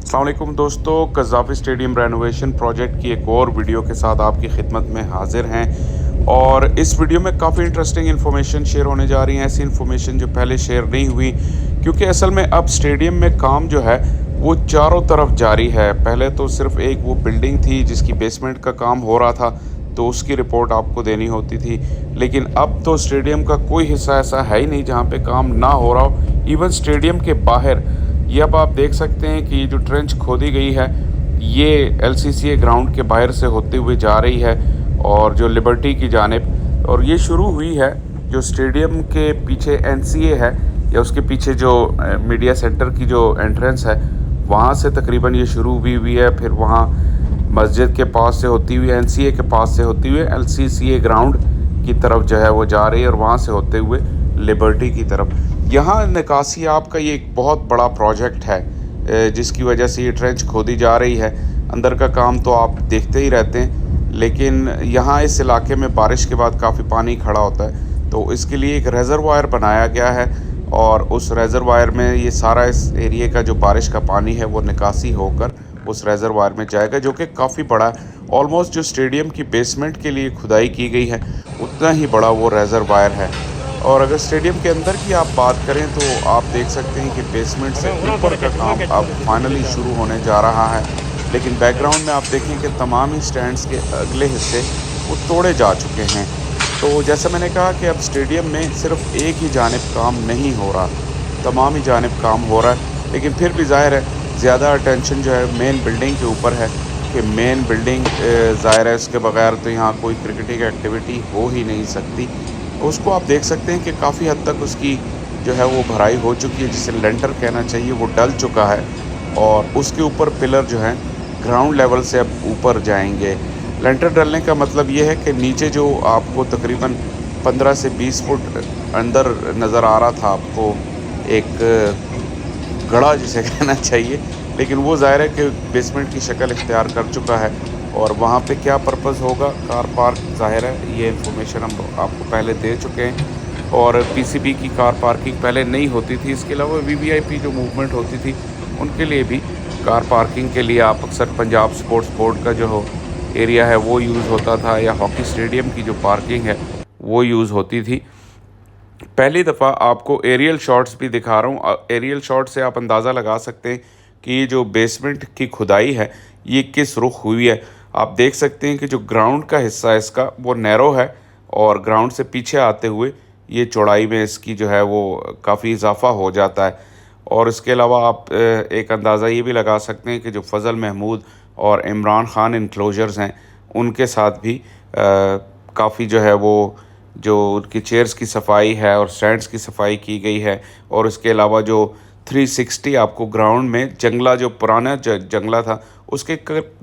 अस्सलाम वालेकुम दोस्तों, कज़ाफ़ी स्टेडियम रेनोवेशन प्रोजेक्ट की एक और वीडियो के साथ आपकी खिदमत में हाज़िर हैं। और इस वीडियो में काफ़ी इंटरेस्टिंग इन्फॉर्मेशन शेयर होने जा रही हैं, ऐसी इन्फॉर्मेशन जो पहले शेयर नहीं हुई, क्योंकि असल में अब स्टेडियम में काम जो है वो चारों तरफ जारी है। पहले तो सिर्फ एक वो बिल्डिंग थी जिसकी बेसमेंट का काम हो रहा था, तो उसकी रिपोर्ट आपको देनी होती थी, लेकिन अब तो स्टेडियम का कोई हिस्सा ऐसा है ही नहीं जहाँ पे काम ना हो रहा हो। इवन स्टेडियम के बाहर ये अब आप देख सकते हैं कि जो ट्रेंच खोदी गई है ये एलसीसीए ग्राउंड के बाहर से होते हुए जा रही है और जो लिबर्टी की जानिब, और ये शुरू हुई है जो स्टेडियम के पीछे एनसीए है या उसके पीछे जो मीडिया सेंटर की जो एंट्रेंस है वहाँ से तकरीबन ये शुरू हुई है। फिर वहाँ मस्जिद के पास से होती हुई एनसीए के पास से होती हुई एलसीसीए ग्राउंड की तरफ जो है वो जा रही है और वहाँ से होते हुए लिबर्टी की तरफ। यहाँ निकासी आपका ये एक बहुत बड़ा प्रोजेक्ट है जिसकी वजह से ये ट्रेंच खोदी जा रही है। अंदर का काम तो आप देखते ही रहते हैं, लेकिन यहाँ इस इलाके में बारिश के बाद काफ़ी पानी खड़ा होता है, तो इसके लिए एक रेज़रवायर बनाया गया है और उस रेज़रवायर में ये सारा इस एरिए का जो बारिश का पानी है वो निकासी होकर उस रेज़रवायर में जाएगा, जो कि काफ़ी बड़ा है। ऑलमोस्ट जो स्टेडियम की बेसमेंट के लिए खुदाई की गई है उतना ही बड़ा वो रेज़रवायर है। और अगर स्टेडियम के अंदर की आप बात करें तो आप देख सकते हैं कि बेसमेंट से ऊपर का काम अब फाइनली शुरू होने जा रहा है, लेकिन बैकग्राउंड में आप देखें कि तमाम ही स्टैंड्स के अगले हिस्से वो तोड़े जा चुके हैं। तो जैसा मैंने कहा कि अब स्टेडियम में सिर्फ एक ही जानिब काम नहीं हो रहा, तमाम ही जानिब काम हो रहा है, लेकिन फिर भी ज़ाहिर है ज़्यादा अटेंशन जो है मेन बिल्डिंग के ऊपर है कि मेन बिल्डिंग ज़ाहिर है इसके बगैर तो यहाँ कोई क्रिकेटिंग एक्टिविटी हो ही नहीं सकती। उसको आप देख सकते हैं कि काफ़ी हद तक उसकी जो है वो भराई हो चुकी है, जिसे लेंटर कहना चाहिए, वो डल चुका है और उसके ऊपर पिलर जो हैं ग्राउंड लेवल से अब ऊपर जाएंगे। लेंटर डलने का मतलब ये है कि नीचे जो आपको तकरीबन 15 से 20 फुट अंदर नज़र आ रहा था आपको एक गड़ा जिसे कहना चाहिए, लेकिन वो ज़ाहिर है कि बेसमेंट की शक्ल इख्तियार कर चुका है। और वहाँ पे क्या पर्पज़ होगा, कार पार्क, ज़ाहिर है ये इन्फॉर्मेशन हम आपको पहले दे चुके हैं। और पीसीबी की कार पार्किंग पहले नहीं होती थी, इसके अलावा वीवीआईपी जो मूवमेंट होती थी उनके लिए भी कार पार्किंग के लिए आप अक्सर पंजाब स्पोर्ट्स बोर्ड का जो एरिया है वो यूज़ होता था, या हॉकी स्टेडियम की जो पार्किंग है वो यूज़ होती थी। पहली दफ़ा आपको एरियल शॉट्स भी दिखा रहा हूँ। एरियल शॉट से आप अंदाज़ा लगा सकते हैं कि ये जो बेसमेंट की खुदाई है ये किस रुख हुई है। आप देख सकते हैं कि जो ग्राउंड का हिस्सा है इसका वो नैरो है और ग्राउंड से पीछे आते हुए ये चौड़ाई में इसकी जो है वो काफ़ी इजाफा हो जाता है। और इसके अलावा आप एक अंदाज़ा ये भी लगा सकते हैं कि जो फ़ज़ल महमूद और इमरान ख़ान इनक्लोजर्स हैं उनके साथ भी काफ़ी जो है वो जो उनकी चेयर्स की सफाई है और स्टैंड्स की सफाई की गई है। और इसके अलावा जो 360 आपको ग्राउंड में जंगला, जो पुराना जंगला था उसके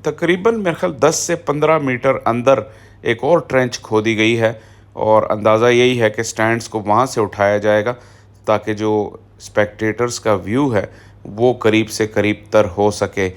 तकरीबन मेरे ख्याल 10 से 15 मीटर अंदर एक और ट्रेंच खोदी गई है और अंदाज़ा यही है कि स्टैंड्स को वहाँ से उठाया जाएगा ताकि जो स्पेक्टेटर्स का व्यू है वो करीब से करीब तर हो सके।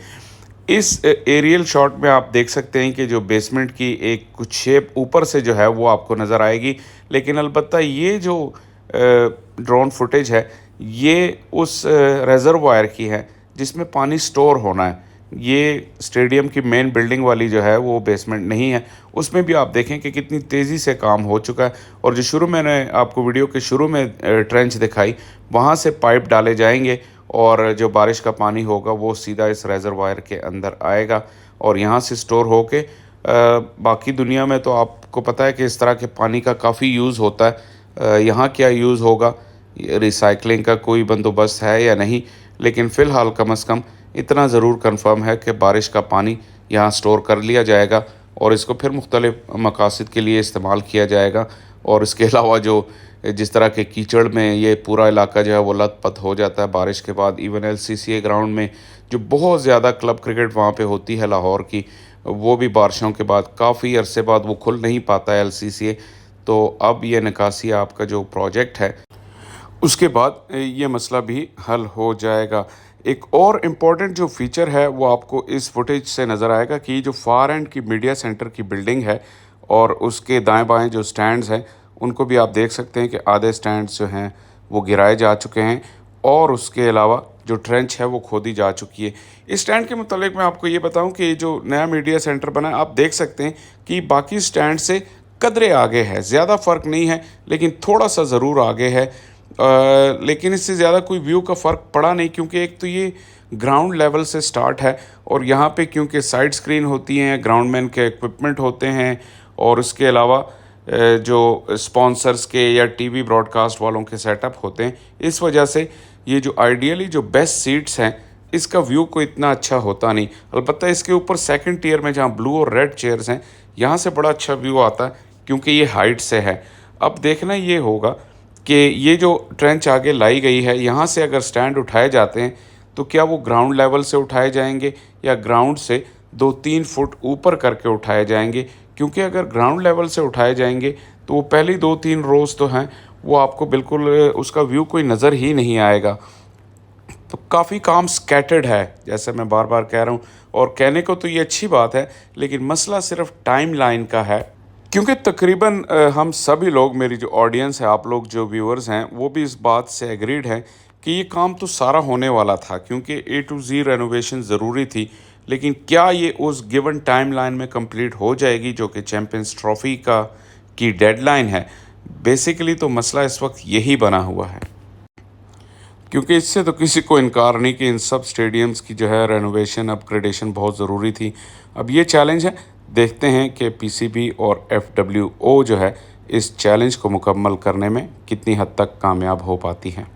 इस एरियल शॉट में आप देख सकते हैं कि जो बेसमेंट की एक कुछ शेप ऊपर से जो है वो आपको नज़र आएगी, लेकिन अलबत्ता ये जो ड्रोन फुटेज है ये उस रेज़रवायर की है जिसमें पानी स्टोर होना है। ये स्टेडियम की मेन बिल्डिंग वाली जो है वो बेसमेंट नहीं है। उसमें भी आप देखें कि कितनी तेज़ी से काम हो चुका है। और जो शुरू मैंने आपको वीडियो के शुरू में ट्रेंच दिखाई, वहाँ से पाइप डाले जाएंगे और जो बारिश का पानी होगा वो सीधा इस रेज़रवायर के अंदर आएगा और यहाँ से स्टोर होके बाकी दुनिया में तो आपको पता है कि इस तरह के पानी का काफ़ी यूज़ होता है। यहाँ क्या यूज़ होगा, रिसाइकलिंग का कोई बंदोबस्त है या नहीं, लेकिन फ़िलहाल कम अज़ कम इतना ज़रूर कंफर्म है कि बारिश का पानी यहाँ स्टोर कर लिया जाएगा और इसको फिर मुख्तलिफ मकासद के लिए इस्तेमाल किया जाएगा। और इसके अलावा जो जिस तरह के कीचड़ में ये पूरा इलाका जो है वो लथपथ हो जाता है बारिश के बाद, इवन एलसीसीए ग्राउंड में जो बहुत ज़्यादा क्लब क्रिकेट वहाँ पे होती है लाहौर की, वो भी बारिशों के बाद काफ़ी अरसे बाद वो खुल नहीं पाता है एलसीसीए। तो अब ये निकासी आपका जो प्रोजेक्ट है उसके बाद ये मसला भी हल हो जाएगा। एक और इम्पॉर्टेंट जो फ़ीचर है वो आपको इस फुटेज से नज़र आएगा कि जो फार एंड की मीडिया सेंटर की बिल्डिंग है और उसके दाएं बाएं जो स्टैंड्स हैं उनको भी आप देख सकते हैं कि आधे स्टैंड्स जो हैं वो गिराए जा चुके हैं। और उसके अलावा जो ट्रेंच है वो खोदी जा चुकी है। इस स्टैंड के मुतालिक मैं आपको ये बताऊं कि जो नया मीडिया सेंटर बना है, आप देख सकते हैं कि बाकी स्टैंड से कदरे आगे है, ज़्यादा फ़र्क नहीं है लेकिन थोड़ा सा ज़रूर आगे है। लेकिन इससे ज़्यादा कोई व्यू का फ़र्क पड़ा नहीं, क्योंकि एक तो ये ग्राउंड लेवल से स्टार्ट है और यहाँ पे क्योंकि साइड स्क्रीन होती हैं, ग्राउंडमैन के इक्विपमेंट होते हैं और उसके अलावा जो स्पॉन्सर्स के या टीवी ब्रॉडकास्ट वालों के सेटअप होते हैं, इस वजह से ये जो आइडियली जो बेस्ट सीट्स हैं इसका व्यू कोई इतना अच्छा होता नहीं। अलबत्ता इसके ऊपर सेकंड टियर में जहाँ ब्लू और रेड चेयर्स हैं, यहाँ से बड़ा अच्छा व्यू आता है क्योंकि ये हाइट से है। अब देखना ये होगा कि ये जो ट्रेंच आगे लाई गई है, यहाँ से अगर स्टैंड उठाए जाते हैं तो क्या वो ग्राउंड लेवल से उठाए जाएंगे या ग्राउंड से 2-3 फुट ऊपर करके उठाए जाएंगे। क्योंकि अगर ग्राउंड लेवल से उठाए जाएंगे तो वो पहली 2-3 रोज़ तो हैं वो आपको बिल्कुल उसका व्यू कोई नज़र ही नहीं आएगा। तो काफ़ी काम स्कैटर्ड है, जैसे मैं बार बार कह रहा हूँ, और कहने को तो ये अच्छी बात है लेकिन मसला सिर्फ टाइम लाइन का है। क्योंकि तकरीबन हम सभी लोग, मेरी जो ऑडियंस है, आप लोग जो व्यूअर्स हैं, वो भी इस बात से एग्रीड हैं कि ये काम तो सारा होने वाला था क्योंकि A to Z रेनोवेशन ज़रूरी थी। लेकिन क्या ये उस गिवन टाइम लाइन में कंप्लीट हो जाएगी जो कि चैम्पियंस ट्रॉफ़ी की डेडलाइन है? बेसिकली तो मसला इस वक्त यही बना हुआ है, क्योंकि इससे तो किसी को इनकार नहीं कि इन सब स्टेडियम्स की जो है रेनोवेशन, अपग्रेडेशन बहुत ज़रूरी थी। अब ये चैलेंज है, देखते हैं कि PCB और FWO जो है इस चैलेंज को मुकम्मल करने में कितनी हद तक कामयाब हो पाती हैं।